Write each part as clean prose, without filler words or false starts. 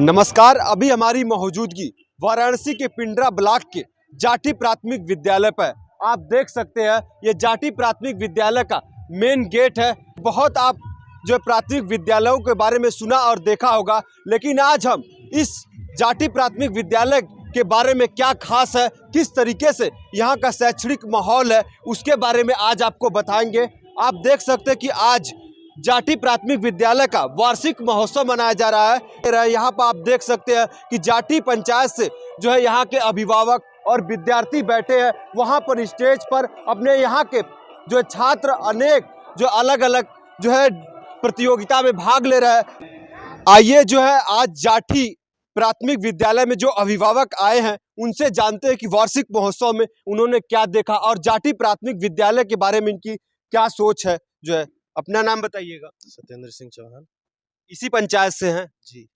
नमस्कार। अभी हमारी मौजूदगी वाराणसी के पिंडरा ब्लॉक के जाटी प्राथमिक विद्यालय पर। आप देख सकते हैं ये जाटी प्राथमिक विद्यालय का मेन गेट है। बहुत आप जो प्राथमिक विद्यालयों के बारे में सुना और देखा होगा, लेकिन आज हम इस जाटी प्राथमिक विद्यालय के बारे में क्या खास है, किस तरीके से यहाँ का शैक्षणिक माहौल है, उसके बारे में आज आपको बताएंगे। आप देख सकते हैं कि आज जाटी प्राथमिक विद्यालय का वार्षिक महोत्सव मनाया जा रहा है। यहाँ पर आप देख सकते हैं कि जाटी पंचायत से जो है यहाँ के अभिभावक और विद्यार्थी बैठे हैं। वहाँ पर स्टेज पर अपने यहाँ के जो छात्र अनेक जो अलग अलग जो है प्रतियोगिता में भाग ले रहे हैं। आइए जो है आज जाटी प्राथमिक विद्यालय में जो अभिभावक आए हैं उनसे जानते हैं कि वार्षिक महोत्सव में उन्होंने क्या देखा और जाटी प्राथमिक विद्यालय के बारे में इनकी क्या सोच है। जो है अपना नाम बताइएगा। सत्येंद्र सिंह चौहान। इसी पंचायत से हैं जी।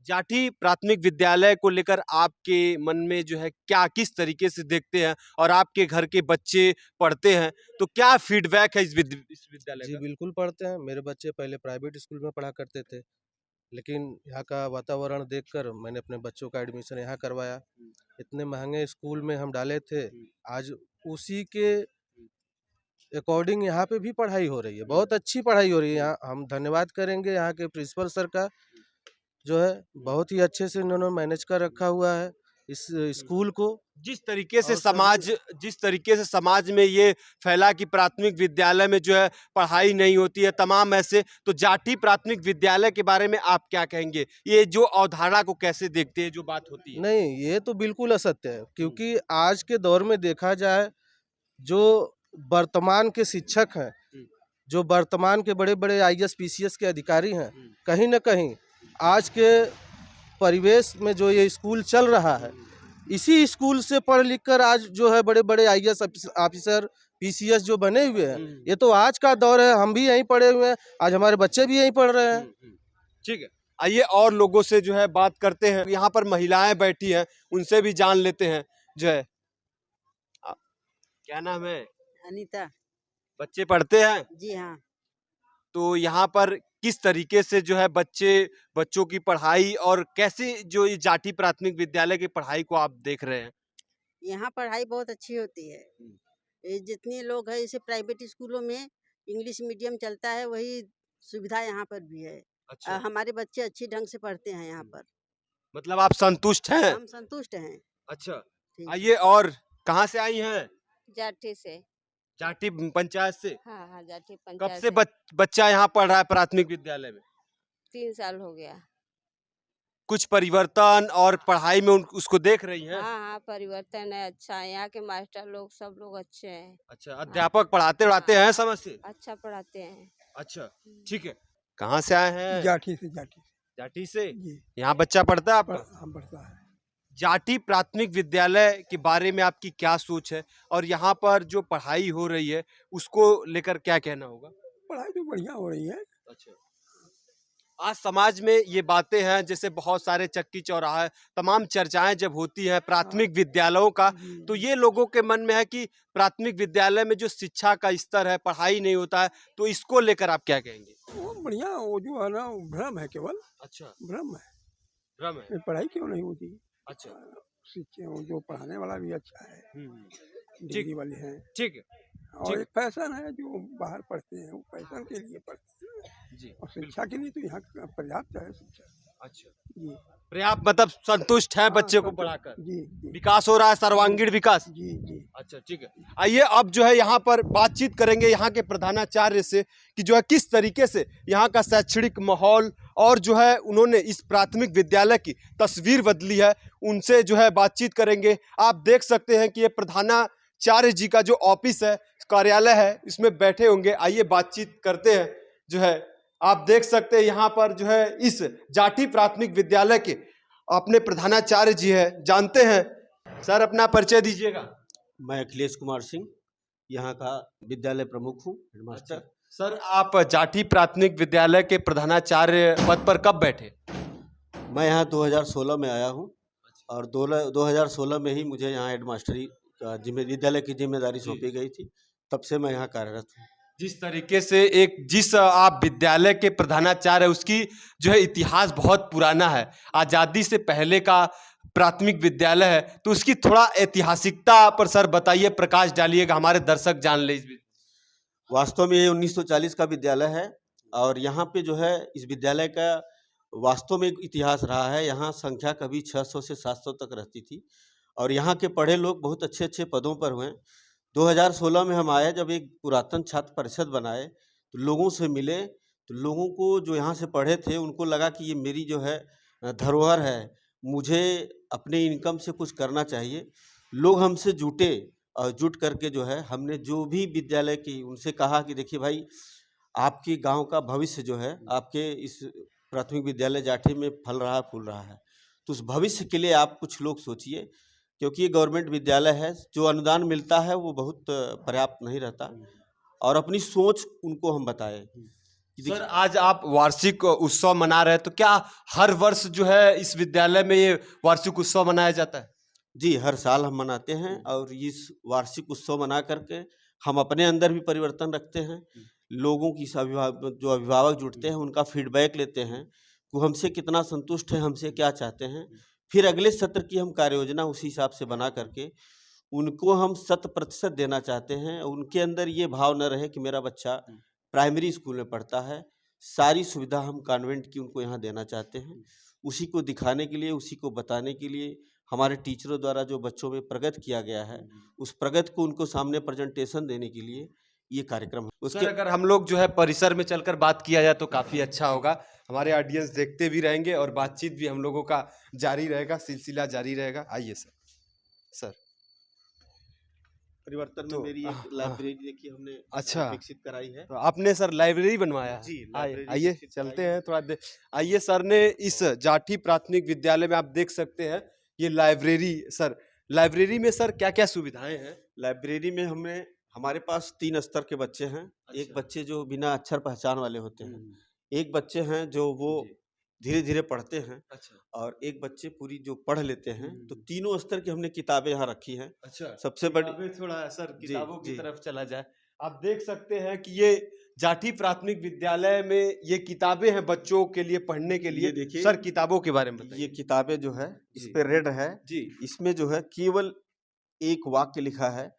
जाटी प्राथमिक विद्यालय को लेकर आपके मन में जो है क्या, किस तरीके से देखते हैं और आपके घर के बच्चे पढ़ते हैं तो क्या फीडबैक है इस विद्यालय जी का? बिल्कुल पढ़ते हैं। मेरे बच्चे पहले प्राइवेट स्कूल में पढ़ा करते थे, लेकिन यहाँ का वातावरण देखकर मैंने अपने बच्चों का एडमिशन यहाँ करवाया। इतने महंगे स्कूल में हम डाले थे, आज उसी के अकॉर्डिंग यहाँ पे भी पढ़ाई हो रही है। बहुत अच्छी पढ़ाई हो रही है यहाँ। हम धन्यवाद करेंगे यहाँ के प्रिंसिपल सर का, जो है बहुत ही अच्छे से इन्होंने मैनेज कर रखा हुआ है इस स्कूल को। जिस तरीके से समाज में ये फैला कि प्राथमिक विद्यालय में जो है पढ़ाई नहीं होती है तमाम ऐसे, तो जाटी प्राथमिक विद्यालय के बारे में आप क्या कहेंगे? ये जो अवधारणा को कैसे देखते हैं, जो बात होती है? नहीं, ये तो बिल्कुल असत्य है, क्योंकि आज के दौर में देखा जाए जो वर्तमान के शिक्षक हैं, जो वर्तमान के बड़े बड़े आईएएस पीसीएस के अधिकारी हैं, कहीं ना कहीं आज के परिवेश में जो ये स्कूल चल रहा है, इसी स्कूल से पढ़ लिख कर आज जो है बड़े बड़े आईएएस ऑफिसर पीसीएस जो बने हुए हैं। ये तो आज का दौर है, हम भी यहीं पढ़े हुए हैं, आज हमारे बच्चे भी यहीं पढ़ रहे हैं। ठीक है, आइए और लोगों से जो है बात करते हैं। यहाँ पर महिलाएं बैठी हैं, उनसे भी जान लेते हैं। जो है क्या नाम है? अनीता। बच्चे पढ़ते हैं? जी हाँ। तो यहाँ पर किस तरीके से जो है बच्चों की पढ़ाई और कैसे जो ये जाटी प्राथमिक विद्यालय की पढ़ाई को आप देख रहे हैं? यहाँ पढ़ाई बहुत अच्छी होती है। ये जितने लोग हैं, इसे प्राइवेट स्कूलों में इंग्लिश मीडियम चलता है, वही सुविधा यहाँ पर भी है। अच्छा। हमारे बच्चे अच्छी ढंग से पढ़ते हैं यहाँ पर। मतलब आप संतुष्ट हैं? हम संतुष्ट हैं। अच्छा, ठीक। आइए और कहाँ से आई हैं? जाठी से। जाटी पंचायत से। हाँ हाँ, जाठी कब पंचायत से बच्चा यहाँ पढ़ रहा है प्राथमिक विद्यालय में? 3 साल हो गया। कुछ परिवर्तन और पढ़ाई में उसको देख रही हैं? हाँ हाँ, परिवर्तन है, अच्छा है। यहाँ के मास्टर लोग सब लोग अच्छे हैं। अच्छा, अध्यापक पढ़ाते हैं समझ से? अच्छा पढ़ाते हैं। अच्छा, ठीक है। कहाँ से आए हैं? जाठी से। जाटी से। जी। यहाँ बच्चा पढ़ता है आपका? हम पढ़ता है। जाटी प्राथमिक विद्यालय के बारे में आपकी क्या सोच है और यहाँ पर जो पढ़ाई हो रही है उसको लेकर क्या कहना होगा? पढ़ाई तो बढ़िया हो रही है। अच्छा, आज समाज में ये बातें हैं, जैसे बहुत सारे चक्की चौराहे तमाम चर्चाएं जब होती हैं प्राथमिक विद्यालयों का, तो ये लोगों के मन में है कि प्राथमिक विद्यालय में जो शिक्षा का स्तर है, पढ़ाई नहीं होता है, तो इसको लेकर आप क्या कहेंगे? वो बढ़िया, वो जो है ना भ्रम है, केवल अच्छा, भ्रम है। भ्रम है। पढ़ाई क्यों नहीं होती? अच्छा, शिक्षा जो पढ़ाने वाला भी अच्छा है, डिग्री वाले हैं। ठीक है। और एक फैशन है, जो बाहर पढ़ते हैं वो फैशन के लिए पढ़ते हैं जी, और शिक्षा के लिए तो यहाँ पर्याप्त है शिक्षा। अच्छा, जी पर्याप्त मतलब संतुष्ट है बच्चे को संतुष्ट। पढ़ाकर? जी जी विकास हो रहा है, सर्वांगीण विकास? जी जी। अच्छा, ठीक है। आइए अब जो है यहाँ पर बातचीत करेंगे यहाँ के प्रधानाचार्य से कि जो है किस तरीके से यहाँ का शैक्षणिक माहौल और जो है उन्होंने इस प्राथमिक विद्यालय की तस्वीर बदली है, उनसे जो है बातचीत करेंगे। आप देख सकते हैं कि ये प्रधानाचार्य जी का जो ऑफिस है, कार्यालय है, इसमें बैठे होंगे। आइए बातचीत करते हैं। जो है आप देख सकते हैं यहाँ पर जो है इस जाटी प्राथमिक विद्यालय के अपने प्रधानाचार्य जी है, जानते हैं। सर अपना परिचय दीजिएगा। मैं अखिलेश कुमार सिंह, यहाँ का विद्यालय प्रमुख हूँ, हेडमास्टर। अच्छा, सर आप जाटी प्राथमिक विद्यालय के प्रधानाचार्य पद पर कब बैठे? मैं यहाँ 2016 में आया हूँ और 2016 में ही मुझे यहाँ हेडमास्टरी का विद्यालय की जिम्मेदारी सौंपी गई थी। तब से मैं यहाँ कार्यरत हूँ। जिस तरीके से जिस आप विद्यालय के प्रधानाचार्य है उसकी जो है इतिहास बहुत पुराना है, आज़ादी से पहले का प्राथमिक विद्यालय है, तो उसकी थोड़ा ऐतिहासिकता पर सर बताइए, प्रकाश डालिएगा, हमारे दर्शक जान ले इस वास्तव में ये 1940 का विद्यालय है और यहाँ पे जो है इस विद्यालय का वास्तव में एक इतिहास रहा है। यहाँ संख्या कभी 600 से 700 तक रहती थी और यहाँ के पढ़े लोग बहुत अच्छे अच्छे पदों पर हुए। 2016 में हम आए, जब एक पुरातन छात्र परिषद बनाए तो लोगों से मिले, तो लोगों को जो यहाँ से पढ़े थे उनको लगा कि ये मेरी जो है धरोहर है, मुझे अपने इनकम से कुछ करना चाहिए। लोग हमसे जुटे और जुट करके जो है हमने जो भी विद्यालय की उनसे कहा कि देखिए भाई, आपके गांव का भविष्य जो है आपके इस प्राथमिक विद्यालय जाठी में फल रहा फूल रहा है, तो उस भविष्य के लिए आप कुछ लोग सोचिए, क्योंकि ये गवर्नमेंट विद्यालय है, जो अनुदान मिलता है वो बहुत पर्याप्त नहीं रहता। और अपनी सोच उनको हम बताए कि सर आज आप वार्षिक उत्सव मना रहे हैं, तो क्या हर वर्ष जो है इस विद्यालय में ये वार्षिक उत्सव मनाया जाता है? जी, हर साल हम मनाते हैं और इस वार्षिक उत्सव मना करके हम अपने अंदर भी परिवर्तन रखते हैं। लोगों की जो अभिभावक जुटते हैं उनका फीडबैक लेते हैं, वो हमसे कितना संतुष्ट है, हमसे क्या चाहते हैं। फिर अगले सत्र की हम कार्य योजना उसी हिसाब से बना करके उनको हम 100% देना चाहते हैं। उनके अंदर ये भाव न रहे कि मेरा बच्चा प्राइमरी स्कूल में पढ़ता है, सारी सुविधा हम कॉन्वेंट की उनको यहाँ देना चाहते हैं। उसी को दिखाने के लिए, उसी को बताने के लिए हमारे टीचरों द्वारा जो बच्चों में प्रगति किया गया है, उस प्रगति को उनको सामने प्रेजेंटेशन देने के लिए ये कार्यक्रम है। उसके अगर हम लोग जो है परिसर में चलकर बात किया जाए तो काफ़ी अच्छा होगा, हमारे ऑडियंस देखते भी रहेंगे और बातचीत भी हम लोगों का जारी रहेगा, सिलसिला जारी रहेगा। आइए सर परिवर्तन में मेरी एक लाइब्रेरी देखिए हमने अच्छा विकसित कराई है। तो आपने सर लाइब्रेरी बनवाया है? जी, आइए लाइब्रेरी आइए विकसित चलते कराई हैं थोड़ा आइए सर ने इस जाठी प्राथमिक विद्यालय में आप देख सकते हैं ये लाइब्रेरी। सर लाइब्रेरी में सर क्या क्या सुविधाएं हैं? लाइब्रेरी में हमारे पास 3 स्तर के बच्चे हैं। एक अच्छा। बच्चे जो बिना अक्षर पहचान वाले होते हैं, एक बच्चे हैं जो वो धीरे धीरे पढ़ते हैं, अच्छा और एक बच्चे पूरी जो पढ़ लेते हैं। तो तीनों स्तर की हमने किताबें यहाँ रखी हैं। अच्छा सबसे बड़ी किताबें थोड़ा सर किताबों की जी। तरफ चला जाए, आप देख सकते हैं कि ये जाठी प्राथमिक विद्यालय में ये किताबें हैं बच्चों के लिए पढ़ने के लिए। ये देखिए, सर किताबों के बारे में बताइए। ये किताबें जो है इस जी। पे रेड है जी इसमें जो है केवल एक वाक्य लिखा है।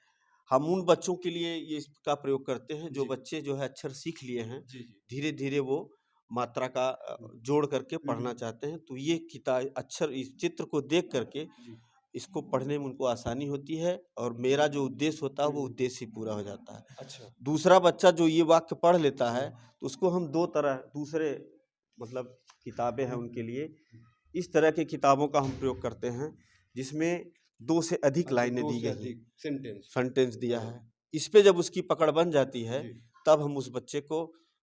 हम उन बच्चों के लिए ये इसका प्रयोग करते हैं जो जी। बच्चे जो है अक्षर सीख लिए हैं, जी जी धीरे धीरे वो मात्रा का जोड़ करके पढ़ना हम्म। चाहते हैं। तो ये किताब अक्षर इस चित्र को देख करके जी। इसको पढ़ने में उनको आसानी होती है और मेरा जो उद्देश्य होता है वो उद्देश्य ही पूरा हो जाता है। अच्छा दूसरा बच्चा जो ये वाक्य पढ़ लेता है तो उसको हम दूसरे मतलब किताबें हैं उनके लिए, इस तरह की किताबों का हम प्रयोग करते हैं जिसमें 2 से अधिक लाइनें दी गई, सेंटेंस दिया है। इस पे जब उसकी पकड़ बन जाती है तब हम उस बच्चे को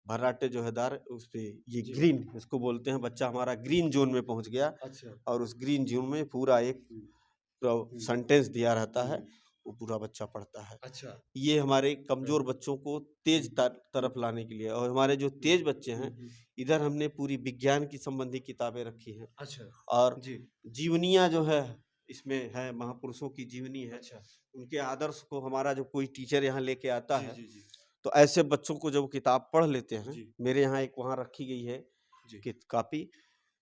भर्राटे जो है दार उस पे ये ग्रीन इसको बोलते हैं, बच्चा हमारा ग्रीन जोन में पहुंच गया। अच्छा और उस ग्रीन जोन में पूरा एक सेंटेंस दिया रहता है, वो पूरा बच्चा पढ़ता है। अच्छा ये हमारे कमजोर बच्चों को तेज तरफ लाने के लिए, और हमारे जो तेज बच्चे हैं इधर हमने पूरी विज्ञान की संबंधी किताबें रखी हैं। अच्छा और जी जीवनियाँ जो है इसमें है, महापुरुषों की जीवनी है, अच्छा उनके आदर्श को हमारा जो कोई टीचर यहाँ लेके आता जी है, जी जी तो ऐसे बच्चों को जब किताब पढ़ लेते हैं, जी। मेरे यहाँ एक वहाँ रखी गई है जी। कि कापी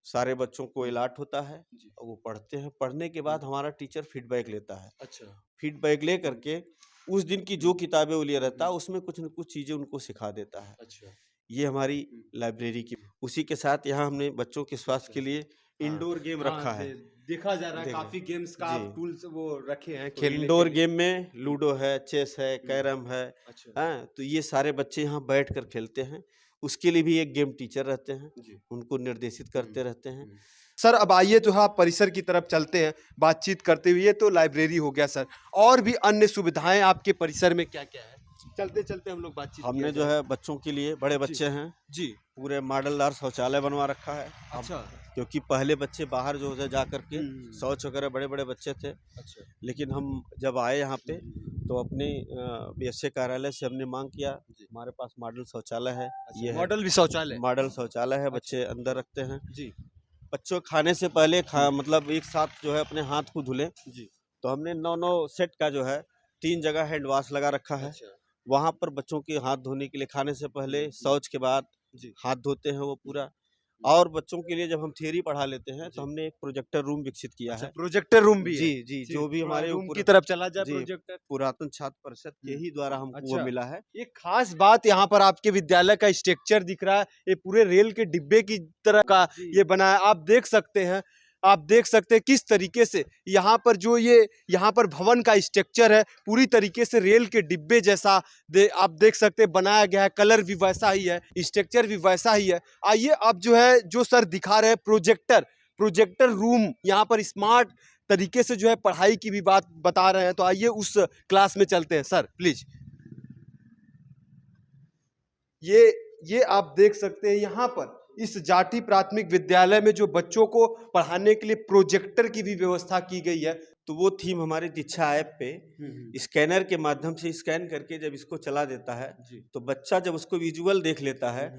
सारे बच्चों को अलाट होता है जी। और वो पढ़ते हैं। पढ़ने के बाद हमारा टीचर फीडबैक लेता है। अच्छा फीडबैक ले करके उस दिन की जो किताबें वो लिए रहता है उसमें कुछ न कुछ चीज़ें उनको सिखा देता है। अच्छा ये हमारी लाइब्रेरी की। उसी के साथ यहाँ हमने बच्चों के स्वास्थ्य के लिए इंडोर गेम रखा है। देखा जा रहा है देखिए। काफी गेम्स का जी। टूल्स वो रखे हैं तो खेलने इंडोर के लिए। गेम में लूडो है, चेस है, कैरम है, अच्छा हाँ, तो ये सारे बच्चे यहाँ बैठ कर खेलते हैं। उसके लिए भी एक गेम टीचर रहते हैं, जी उनको निर्देशित करते रहते हैं। सर अब आइए जो है आप परिसर की तरफ चलते हैं बातचीत करते हुए। तो लाइब्रेरी हो गया सर, और भी अन्य सुविधाएं आपके परिसर में क्या क्या है? चलते चलते हम लोग बातचीत हमने किया जो जाए। है बच्चों के लिए, बड़े बच्चे हैं, जी पूरे मॉडलदार शौचालय बनवा रखा है। अच्छा क्योंकि पहले बच्चे बाहर जो है जा करके शौच वगैरह बड़े बड़े बच्चे थे, अच्छा लेकिन हम जब आए यहाँ पे तो अपने बीएसए कार्यालय से हमने मांग किया, हमारे पास मॉडल शौचालय है। ये है मॉडल भी शौचालय मॉडल शौचालय है, बच्चे अंदर रखते हैं। जी बच्चों खाने से पहले मतलब एक साथ जो है अपने हाथ को धुले, जी तो हमने 9 सेट का जो है 3 जगह हैंड वॉश लगा रखा है। अच्छा वहाँ पर बच्चों के हाथ धोने के लिए खाने से पहले, शौच के बाद जी। हाथ धोते हैं वो पूरा। और बच्चों के लिए जब हम थियरी पढ़ा लेते हैं तो हमने एक प्रोजेक्टर रूम विकसित किया अच्छा, है। प्रोजेक्टर रूम भी है। जी, जी, जो भी थोड़ा हमारे रूम ऊपर की तरफ चला जाए जी, प्रोजेक्टर। पुरातन छात्र परिषद के ही द्वारा हमको अच्छा। वो मिला है। एक खास बात यहाँ पर आपके विद्यालय का स्ट्रक्चर दिख रहा है, ये पूरे रेल के डिब्बे की तरह का ये बना है। आप देख सकते हैं किस तरीके से यहाँ पर जो ये यहाँ पर भवन का स्ट्रक्चर है पूरी तरीके से रेल के डिब्बे जैसा आप देख सकते हैं बनाया गया है। कलर भी वैसा ही है, स्ट्रक्चर भी वैसा ही है। आइए अब जो है जो सर दिखा रहे हैं प्रोजेक्टर रूम, यहाँ पर स्मार्ट तरीके से जो है पढ़ाई की भी बात बता रहे हैं। तो आइए उस क्लास में चलते हैं सर प्लीज। ये आप देख सकते हैं यहाँ पर इस जाटी प्राथमिक विद्यालय में जो बच्चों को पढ़ाने के लिए प्रोजेक्टर की भी व्यवस्था की गई है। तो वो थीम हमारी दीक्षा ऐप पे स्कैनर के माध्यम से स्कैन करके जब इसको चला देता है तो बच्चा जब उसको विजुअल देख लेता है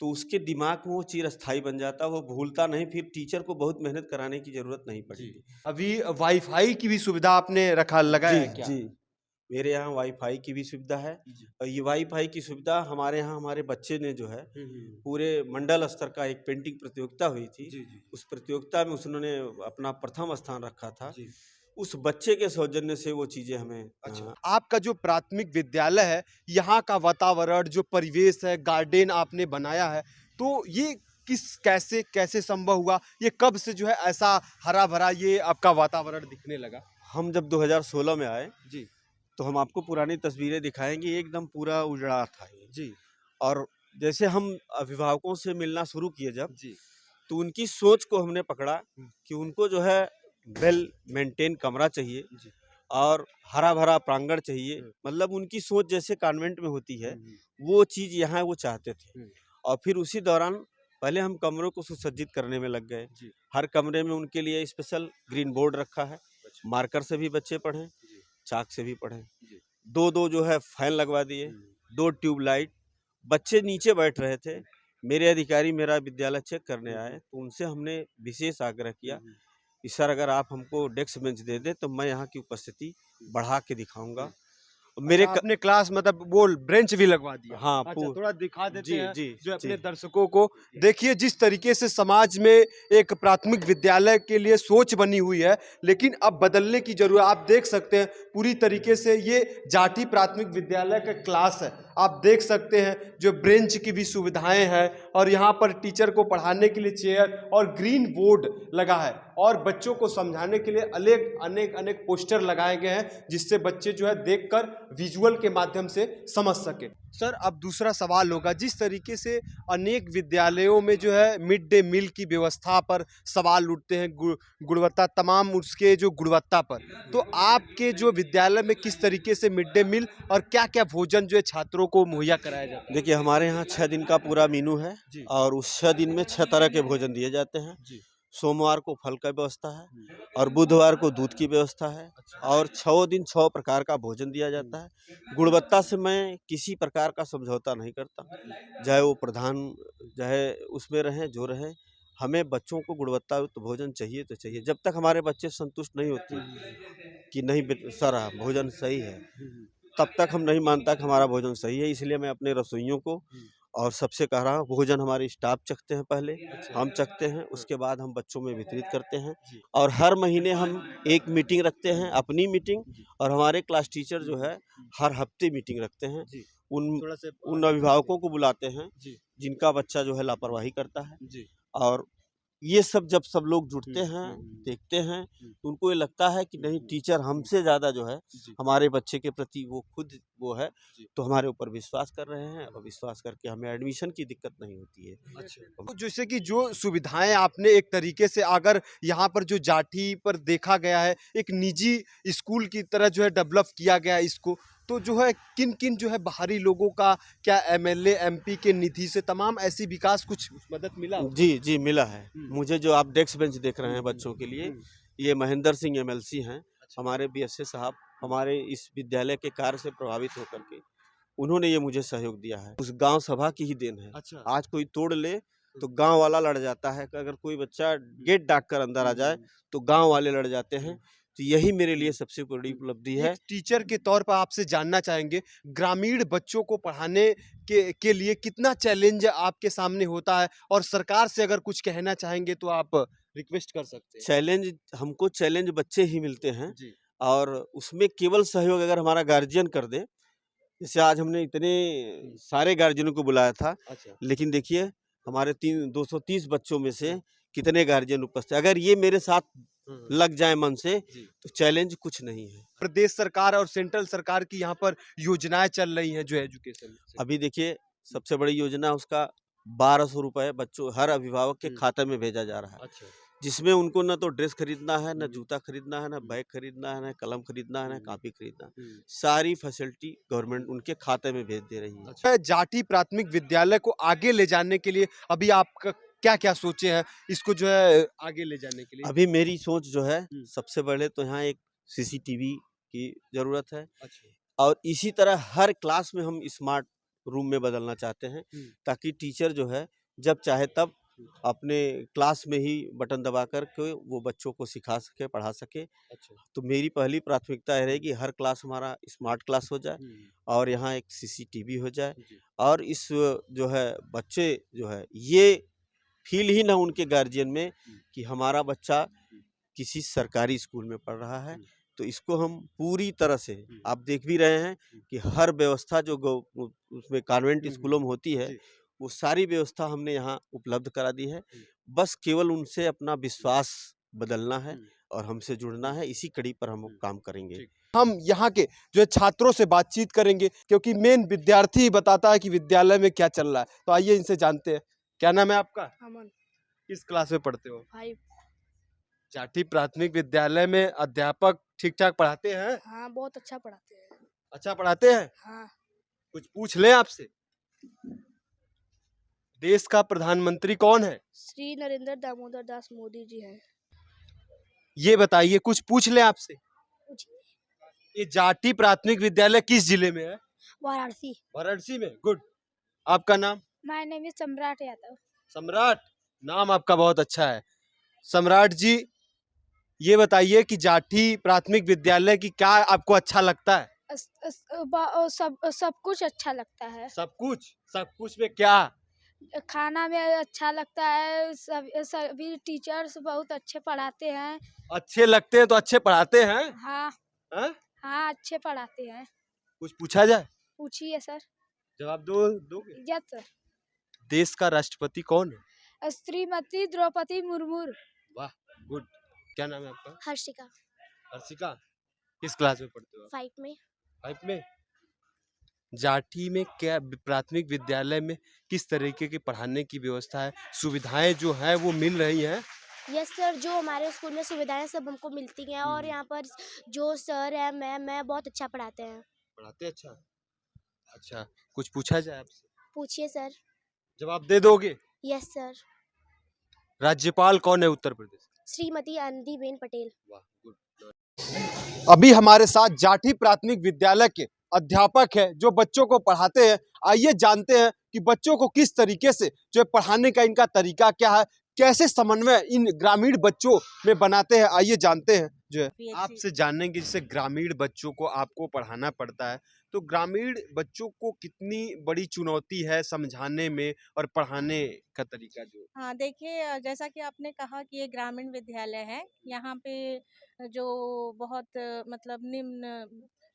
तो उसके दिमाग में वो चिरस्थायी बन जाता है, वो भूलता नहीं, फिर टीचर को बहुत मेहनत कराने की जरूरत नहीं पड़ती। अभी वाईफाई की भी सुविधा आपने लगाया है क्या? जी, मेरे यहाँ वाईफाई की भी सुविधा है। और ये वाईफाई की सुविधा हमारे यहाँ हमारे बच्चे ने जो है पूरे मंडल स्तर का एक पेंटिंग प्रतियोगिता हुई थी, उस प्रतियोगिता में उसने अपना प्रथम स्थान रखा था। उस बच्चे के सौजन्य से वो चीजें हमें अच्छा, आपका जो प्राथमिक विद्यालय है यहाँ का वातावरण जो परिवेश है, गार्डन आपने बनाया है, तो ये कैसे संभव हुआ? ये कब से जो है ऐसा हरा भरा ये आपका वातावरण दिखने लगा? हम जब 2016 में आए जी तो हम आपको पुरानी तस्वीरें दिखाएंगे, एकदम पूरा उजड़ा था ये। जी। और जैसे हम अभिभावकों से मिलना शुरू किए जब जी तो उनकी सोच को हमने पकड़ा कि उनको जो है वेल मेंटेन कमरा चाहिए और हरा भरा प्रांगण चाहिए। मतलब उनकी सोच जैसे कॉन्वेंट में होती है वो चीज़ यहाँ वो चाहते थे। और फिर उसी दौरान पहले हम कमरों को सुसज्जित करने में लग गए। हर कमरे में उनके लिए स्पेशल ग्रीन बोर्ड रखा है, मार्कर से भी बच्चे पढ़ें, चाक से भी पढ़ें। दो जो है फैन लगवा दिए, 2 ट्यूबलाइट। बच्चे नीचे बैठ रहे थे, मेरे अधिकारी मेरा विद्यालय चेक करने आए तो उनसे हमने विशेष आग्रह किया कि सर अगर आप हमको डेस्क बेंच दे दें तो मैं यहाँ की उपस्थिति बढ़ा के दिखाऊंगा। मेरे आपने क्लास मतलब वो बेंच भी लगवा दिया? हाँ, अच्छा, थोड़ा दिखा देते हैं जो अपने जी। दर्शकों को। देखिए जिस तरीके से समाज में एक प्राथमिक विद्यालय के लिए सोच बनी हुई है, लेकिन अब बदलने की जरूरत। आप देख सकते हैं पूरी तरीके से ये जाटी प्राथमिक विद्यालय का क्लास है। आप देख सकते हैं जो ब्रेंच की भी सुविधाएं हैं और यहाँ पर टीचर को पढ़ाने के लिए चेयर और ग्रीन बोर्ड लगा है और बच्चों को समझाने के लिए अनेक पोस्टर लगाए गए हैं जिससे बच्चे जो है देखकर विजुअल के माध्यम से समझ सके। सर अब दूसरा सवाल होगा, जिस तरीके से अनेक विद्यालयों में जो है मिड डे मील की व्यवस्था पर सवाल उठते हैं, गुणवत्ता तमाम उसके जो गुणवत्ता पर, तो आपके जो विद्यालय में किस तरीके से मिड डे मील और क्या क्या भोजन जो है छात्रों को मुहैया कराया जाता है? देखिए हमारे यहाँ 6 दिन का पूरा मेनू है और उस 6 दिन में 6 तरह के भोजन दिए जाते हैं। सोमवार को फल का व्यवस्था है और बुधवार को दूध की व्यवस्था है और 6 दिन 6 प्रकार का भोजन दिया जाता है। गुणवत्ता से मैं किसी प्रकार का समझौता नहीं करता, चाहे वो प्रधान चाहे उसमें रहें जो रहें, हमें बच्चों को गुणवत्तायुक्त भोजन चाहिए तो चाहिए। जब तक हमारे बच्चे संतुष्ट नहीं होते कि नहीं सर भोजन सही है, तब तक हम नहीं मानता कि हमारा भोजन सही है। इसलिए मैं अपने रसोइयों को और सबसे कह रहा हूँ भोजन हमारे स्टाफ चखते हैं, पहले हम चखते हैं, उसके बाद हम बच्चों में वितरित करते हैं। और हर महीने हम एक मीटिंग रखते हैं, अपनी मीटिंग, और हमारे क्लास टीचर जो है हर हफ्ते मीटिंग रखते हैं। उन अभिभावकों को बुलाते हैं जिनका बच्चा जो है लापरवाही करता है। और ये जब सब लोग जुटते हैं, देखते हैं, तो उनको ये लगता है कि नहीं टीचर हमसे ज़्यादा जो है हमारे बच्चे के प्रति वो खुद वो है, तो हमारे ऊपर विश्वास कर रहे हैं और विश्वास करके हमें एडमिशन की दिक्कत नहीं होती है। तो जैसे कि जो सुविधाएं आपने एक तरीके से अगर यहाँ पर जो जाठी पर देखा गया है एक निजी स्कूल की तरह जो है डेवलप किया गया है इसको, तो जो है किन जो है बाहरी लोगों का क्या एमएलए एमपी के निधि से तमाम ऐसी विकास कुछ मदद मिला? जी मिला है मुझे। जो आप डेस्क बेंच देख रहे हैं बच्चों के लिए, ये महेंद्र सिंह एमएलसी हैं, हमारे बीएसए साहब, हमारे इस विद्यालय के कार्य से प्रभावित होकर के उन्होंने ये मुझे सहयोग दिया है। उस गांव सभा की ही देन है। आज कोई तोड़ ले तो गांव वाला लड़ जाता है, अगर कोई बच्चा गेट डाक कर अंदर आ जाए तो गांव वाले लड़ जाते हैं। तो यही मेरे लिए सबसे बड़ी उपलब्धि है। एक टीचर के तौर पर आपसे जानना चाहेंगे, ग्रामीण बच्चों को पढ़ाने के लिए कितना चैलेंज आपके सामने होता है, और सरकार से अगर कुछ कहना चाहेंगे तो आप रिक्वेस्ट कर सकते हैं। चैलेंज हमको चैलेंज बच्चे ही मिलते हैं, जी। और उसमें केवल सहयोग अगर हमारा गार्जियन कर दे। जैसे आज हमने इतने सारे गार्जियनों को बुलाया था, अच्छा। लेकिन देखिए हमारे 230 बच्चों में से कितने गार्जियन उपस्थित, अगर ये मेरे साथ लग जाए मन से, जी। तो चैलेंज कुछ नहीं है। प्रदेश सरकार और सेंट्रल सरकार की यहाँ पर योजनाएं चल रही हैं जो एजुकेशन से। अभी देखिए सबसे बड़ी योजना उसका 1200 रुपए बच्चों हर अभिभावक के खाते में भेजा जा रहा है, अच्छा। जिसमें उनको न तो ड्रेस खरीदना है, न जूता खरीदना है, न बैग खरीदना है, न कलम खरीदना है, न कॉपी खरीदना है। सारी फैसिलिटी गवर्नमेंट उनके खाते में भेज दे रही है। अच्छा। जाटी प्राथमिक विद्यालय को आगे ले जाने के लिए अभी आपका क्या क्या सोचे हैं इसको जो है आगे ले जाने के लिए? अभी मेरी सोच जो है, सबसे सबसे पहले तो यहाँ एक सीसीटीवी की जरूरत है, अच्छा। और इसी तरह हर क्लास में हम स्मार्ट रूम में बदलना चाहते हैं, ताकि टीचर जो है जब चाहे तब अपने क्लास में ही बटन दबा कर के वो बच्चों को सिखा सके, पढ़ा सके। अच्छा। तो मेरी पहली प्राथमिकता यह रहेगी हर क्लास हमारा स्मार्ट क्लास हो जाए, और यहाँ एक सीसीटीवी हो जाए, और इस जो है बच्चे जो है ये फील ही ना उनके गार्जियन में कि हमारा बच्चा किसी सरकारी स्कूल में पढ़ रहा है। तो इसको हम पूरी तरह से, आप देख भी रहे हैं कि हर व्यवस्था जो उसमें कॉन्वेंट स्कूलों में होती है, वो सारी व्यवस्था हमने यहाँ उपलब्ध करा दी है। बस केवल उनसे अपना विश्वास बदलना है और हमसे जुड़ना है, इसी कड़ी पर हम काम करेंगे। हम यहाँ के जो है छात्रों से बातचीत करेंगे, क्योंकि मेन विद्यार्थी ही बताता है कि विद्यालय में क्या चल रहा है। तो आइए इनसे जानते हैं। क्या नाम है आपका? अमन। किस क्लास में पढ़ते हो? 5। जाटी प्राथमिक विद्यालय में अध्यापक ठीक ठाक पढ़ाते हैं? हाँ, बहुत अच्छा पढ़ाते हैं। अच्छा पढ़ाते हैं? हाँ। कुछ पूछ लें आपसे, देश का प्रधानमंत्री कौन है? श्री नरेंद्र दामोदर दास मोदी जी हैं। ये बताइए, कुछ पूछ लें आपसे। पूछिए। ये जाटी प्राथमिक विद्यालय किस जिले में है? वाराणसी। वाराणसी में। गुड। आपका नाम? माय नेम इज सम्राट यादव। सम्राट, नाम आपका बहुत अच्छा है। सम्राट जी, ये बताइए कि जाटी प्राथमिक विद्यालय की क्या आपको अच्छा लगता है? सब कुछ अच्छा लगता है। सब कुछ? सब कुछ में क्या? खाना में अच्छा लगता है, सभी टीचर्स बहुत अच्छे पढ़ाते हैं। अच्छे लगते हैं तो अच्छे पढ़ाते हैं? हाँ। हाँ? हाँ, अच्छे पढ़ाते हैं। कुछ पूछा जाए? पूछिए सर। जवाब दोगे? Yes sir. देश का राष्ट्रपति कौन है? श्रीमती द्रौपदी मुर्मू। वाह, गुड। क्या नाम है आपका? हर्षिका। हर्षिका, किस क्लास में पढ़ते हो? 5 में। 5 में। जाटी में क्या प्राथमिक विद्यालय में किस तरीके की पढ़ाने की व्यवस्था है, सुविधाएं जो हैं वो मिल रही हैं? यस सर, जो हमारे स्कूल में सुविधाएं सब हमको मिलती हैं, और यहाँ पर जो सर है मैम है बहुत अच्छा पढ़ाते हैं। पढ़ाते अच्छा? अच्छा, कुछ पूछा जाए आपसे? पूछिए सर। जवाब दे दोगे? Yes sir. राज्यपाल कौन है उत्तर प्रदेश? श्रीमती आनंदीबेन पटेल। वाह, गुड। अभी हमारे साथ जाटी प्राथमिक विद्यालय के अध्यापक है जो बच्चों को पढ़ाते हैं। आइए जानते हैं कि बच्चों को किस तरीके से जो है पढ़ाने का इनका तरीका क्या है, कैसे समन्वय इन ग्रामीण बच्चों में बनाते हैं। आइए जानते हैं जो है आपसे जानने की, जैसे ग्रामीण बच्चों को आपको पढ़ाना पड़ता है, तो ग्रामीण बच्चों को कितनी बड़ी चुनौती है समझाने में और पढ़ाने का तरीका जो? हाँ, देखिए जैसा कि आपने कहा कि ये ग्रामीण विद्यालय है, यहाँ पे जो बहुत मतलब निम्न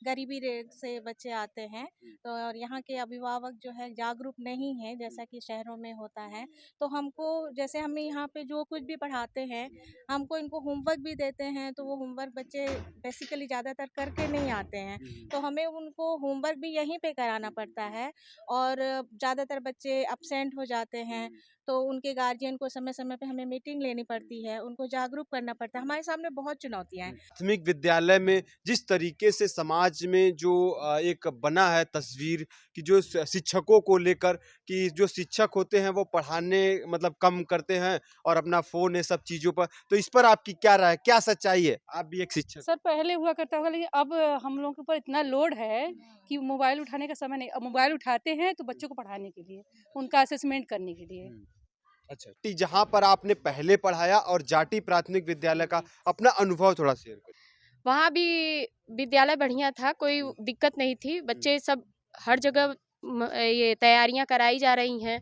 गरीबी रेख से बच्चे आते हैं, तो और यहाँ के अभिभावक जो है जागरूक नहीं है जैसा कि शहरों में होता है। तो हमको, जैसे हमें यहाँ पे जो कुछ भी पढ़ाते हैं, हमको इनको होमवर्क भी देते हैं, तो वो होमवर्क बच्चे बेसिकली ज़्यादातर करके नहीं आते हैं, तो हमें उनको होमवर्क भी यहीं पे कराना पड़ता है। और ज़्यादातर बच्चे अपसेंट हो जाते हैं, तो उनके गार्जियन को समय समय पे हमें मीटिंग लेनी पड़ती है, उनको जागरूक करना पड़ता है। हमारे सामने बहुत चुनौतियाँ हैं। प्राथमिक विद्यालय में जिस तरीके से समाज में जो एक बना है तस्वीर कि जो शिक्षकों को लेकर कि जो शिक्षक होते हैं वो पढ़ाने मतलब कम करते हैं और अपना फोन है सब चीज़ों पर, तो इस पर आपकी क्या राय, क्या सच्चाई है? आप भी एक शिक्षक। सर, पहले हुआ करता होगा, लेकिन अब हम लोगों के ऊपर इतना लोड है कि मोबाइल उठाने का समय नहीं। अब मोबाइल उठाते हैं तो बच्चों को पढ़ाने के लिए, उनका असेसमेंट करने के लिए। अच्छा, जहाँ पर आपने पहले पढ़ाया और जाटी प्राथमिक विद्यालय का अपना अनुभव थोड़ा शेयर करिए। वहाँ भी विद्यालय बढ़िया था, कोई दिक्कत नहीं थी। बच्चे सब हर जगह ये तैयारियां कराई जा रही हैं,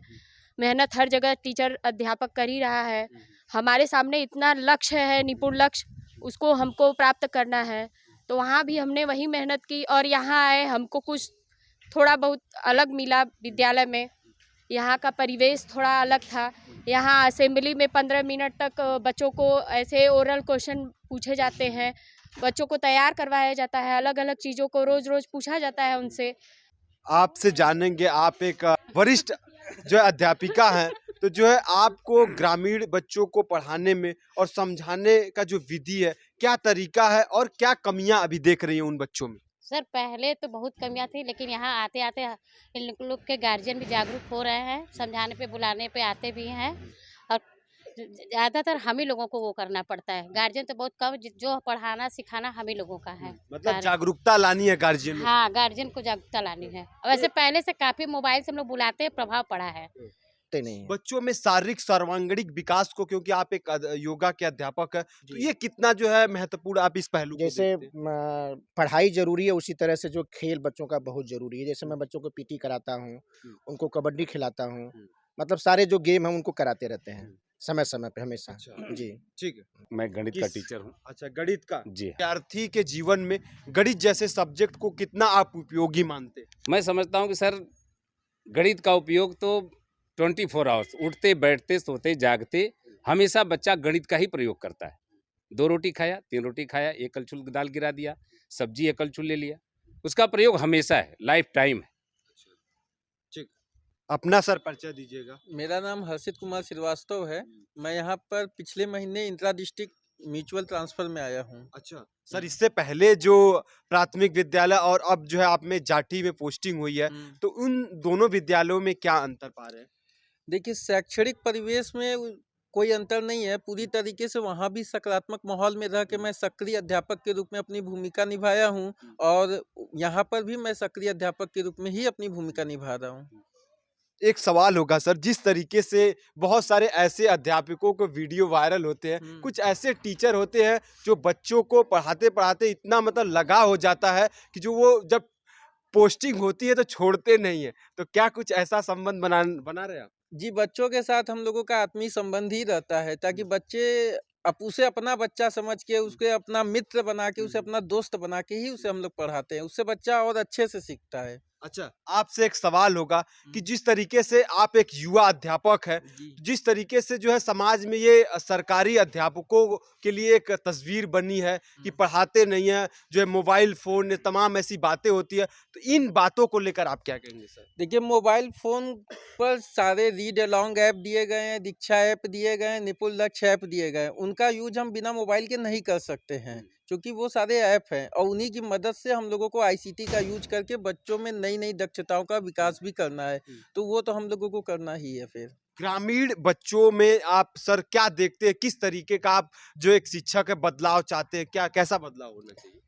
मेहनत हर जगह टीचर अध्यापक कर ही रहा है। हमारे सामने इतना लक्ष्य है, निपुण लक्ष्य, उसको हमको प्राप्त करना है। तो वहाँ भी हमने वही मेहनत की और यहाँ आए, हमको कुछ थोड़ा बहुत अलग मिला विद्यालय में। यहाँ का परिवेश थोड़ा अलग था। यहाँ असेंबली में 15 मिनट तक बच्चों को ऐसे ओरल क्वेश्चन पूछे जाते हैं, बच्चों को तैयार करवाया जाता है, अलग अलग चीज़ों को रोज़ रोज़ पूछा जाता है उनसे। आपसे जानेंगे, आप एक वरिष्ठ जो है अध्यापिका हैं, तो जो है आपको ग्रामीण बच्चों को पढ़ाने में और समझाने का जो विधि है, क्या तरीका है और क्या कमियां अभी देख रही हैं उन बच्चों में? सर पहले तो बहुत कमियां थी, लेकिन यहाँ आते आते इन लोग के गार्जियन भी जागरूक हो रहे हैं, समझाने पे बुलाने पे आते भी हैं। और ज़्यादातर हम ही लोगों को वो करना पड़ता है, गार्जियन तो बहुत कम, जो पढ़ाना सिखाना हम ही लोगों का है। मतलब जागरूकता लानी है गार्जियन में। हाँ, गार्जियन को जागरूकता लानी है। वैसे पहले से काफ़ी मोबाइल से हम लोग बुलाते हैं, प्रभाव पड़ा है। नहीं बच्चों में शारीरिक सर्वांगीण विकास को, क्योंकि आप एक योगा के अध्यापक है, तो ये कितना जो है महत्वपूर्ण आप इस पहलू को जैसे देखते हैं? पढ़ाई जरूरी है, उसी तरह से जो खेल बच्चों का बहुत जरूरी है। जैसे मैं बच्चों को पीटी कराता हूँ, उनको कबड्डी खिलाता हूँ, मतलब सारे जो गेम हैं उनको कराते रहते हैं समय समय पे हमेशा। जी ठीक है। मैं गणित का टीचर हूँ। अच्छा, गणित का जी। विद्यार्थी के जीवन में गणित जैसे सब्जेक्ट को कितना आप उपयोगी मानते हैं? मैं समझता हूँ कि सर गणित का उपयोग तो 24 आवर्स, उठते बैठते सोते जागते हमेशा बच्चा गणित का ही प्रयोग करता है। 2 रोटी खाया, 3 रोटी खाया, एक कलछुल दाल गिरा दिया, सब्जी एक कलछुल ले लिया, उसका प्रयोग हमेशा है, लाइफ टाइम है। ठीक, अपना सर परिचय दीजिएगा। मेरा नाम हर्षित कुमार श्रीवास्तव है। मैं यहाँ पर पिछले महीने इंट्रा डिस्ट्रिक्ट म्यूचुअल ट्रांसफर में आया हूँ। अच्छा सर, इससे पहले जो प्राथमिक विद्यालय और अब जो है आप में जाठी में पोस्टिंग हुई है, तो उन दोनों विद्यालयों में क्या अंतर पा रहे हैं? देखिए, शैक्षणिक परिवेश में कोई अंतर नहीं है, पूरी तरीके से वहाँ भी सकारात्मक माहौल में रह के मैं सक्रिय अध्यापक के रूप में अपनी भूमिका निभाया हूँ, और यहाँ पर भी मैं सक्रिय अध्यापक के रूप में ही अपनी भूमिका निभा रहा हूँ। एक सवाल होगा सर, जिस तरीके से बहुत सारे ऐसे अध्यापकों को वीडियो वायरल होते हैं, कुछ ऐसे टीचर होते हैं जो बच्चों को पढ़ाते पढ़ाते इतना मतलब लगाव हो जाता है कि जो वो जब पोस्टिंग होती है तो छोड़ते नहीं है, तो क्या कुछ ऐसा संबंध बना रहे हैं आप? जी, बच्चों के साथ हम लोगों का आत्मीय संबंध ही रहता है, ताकि बच्चे उसे अपना बच्चा समझ के, उसके अपना मित्र बना के, उसे अपना दोस्त बना के ही उसे हम लोग पढ़ाते हैं। उससे बच्चा और अच्छे से सीखता है। अच्छा, आपसे एक सवाल होगा कि जिस तरीके से आप एक युवा अध्यापक है, जिस तरीके से जो है समाज में ये सरकारी अध्यापकों के लिए एक तस्वीर बनी है कि पढ़ाते नहीं है, जो है मोबाइल फोन तमाम ऐसी बातें होती है, तो इन बातों को लेकर आप क्या कहेंगे सर? देखिए, मोबाइल फोन पर सारे रीड अलोंग ऐप दिए गए हैं, दीक्षा ऐप दिए गए हैं, निपुण लक्ष्य ऐप दिए गए हैं। उनका यूज हम बिना मोबाइल के नहीं कर सकते हैं, क्योंकि वो सारे ऐप हैं, और उन्हीं की मदद से हम लोगों को आईसीटी का यूज करके बच्चों में नई नई दक्षताओं का विकास भी करना है। तो वो तो हम लोगों को करना ही है। फिर ग्रामीण बच्चों में आप सर क्या देखते हैं, किस तरीके का आप जो एक शिक्षक है बदलाव चाहते हैं, क्या कैसा बदलाव होना चाहिए?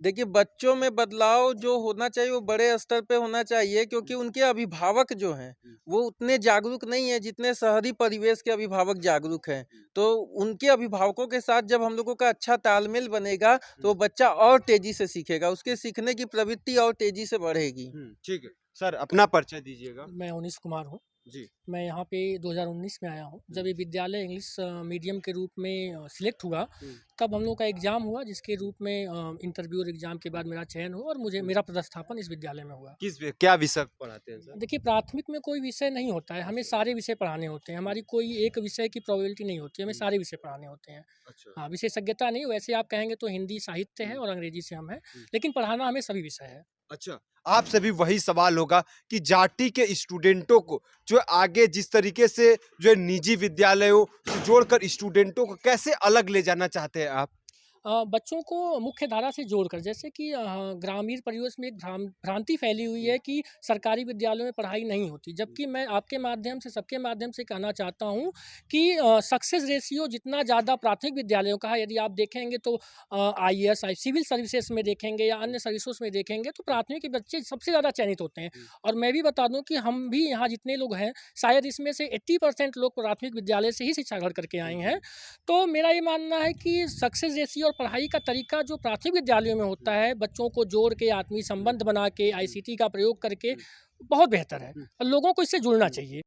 देखिए, बच्चों में बदलाव जो होना चाहिए वो बड़े स्तर पे होना चाहिए, क्योंकि उनके अभिभावक जो हैं वो उतने जागरूक नहीं है जितने शहरी परिवेश के अभिभावक जागरूक हैं। तो उनके अभिभावकों के साथ जब हम लोगों का अच्छा तालमेल बनेगा तो बच्चा और तेजी से सीखेगा, उसके सीखने की प्रवृत्ति और तेजी से बढ़ेगी। ठीक है सर, अपना परिचय दीजिएगा। मैं उनीश कुमार हूँ जी। मैं यहाँ पे 2019 में आया हूँ। जब ये विद्यालय इंग्लिश मीडियम के रूप में सिलेक्ट हुआ, तब हम लोग का एग्ज़ाम हुआ, जिसके रूप में इंटरव्यू और एग्ज़ाम के बाद मेरा चयन हुआ और मुझे मेरा पदस्थापन इस विद्यालय में हुआ। क्या विषय पढ़ाते हैं सर? देखिए, प्राथमिक में कोई विषय नहीं होता है, हमें सारे विषय पढ़ाने होते हैं। हमारी कोई एक विषय की प्रोबेबिलिटी नहीं होती है, हमें सारे विषय पढ़ाने होते हैं। हाँ, विशेषज्ञता नहीं, वैसे आप कहेंगे तो हिंदी साहित्य है और अंग्रेजी से हम हैं, लेकिन पढ़ाना हमें सभी विषय है। अच्छा, आपसे भी वही सवाल होगा कि जाटी के स्टूडेंटों को जो आगे जिस तरीके से जो है निजी विद्यालयों से जोड़कर स्टूडेंटों को कैसे अलग ले जाना चाहते हैं आप? बच्चों को मुख्य धारा से जोड़कर, जैसे कि ग्रामीण परिवेश में एक भ्रांति फैली हुई है कि सरकारी विद्यालयों में पढ़ाई नहीं होती, जबकि मैं आपके माध्यम से, सबके माध्यम से कहना चाहता हूं कि सक्सेस रेशियो जितना ज़्यादा प्राथमिक विद्यालयों का है, यदि आप देखेंगे तो IAS सिविल सर्विसेज में देखेंगे या अन्य सर्विसों में देखेंगे तो प्राथमिक के बच्चे सबसे ज़्यादा चयनित होते हैं। और मैं भी बता दूँ कि हम भी यहाँ जितने लोग हैं, शायद इसमें से 80% लोग प्राथमिक विद्यालय से ही शिक्षा ग्रहण करके आए हैं। तो मेरा ये मानना है कि सक्सेस रेशियो और पढ़ाई का तरीका जो प्राथमिक विद्यालयों में होता है, बच्चों को जोड़ के आत्मीय संबंध बना के ICT का प्रयोग करके बहुत बेहतर है और लोगों को इससे जुड़ना चाहिए।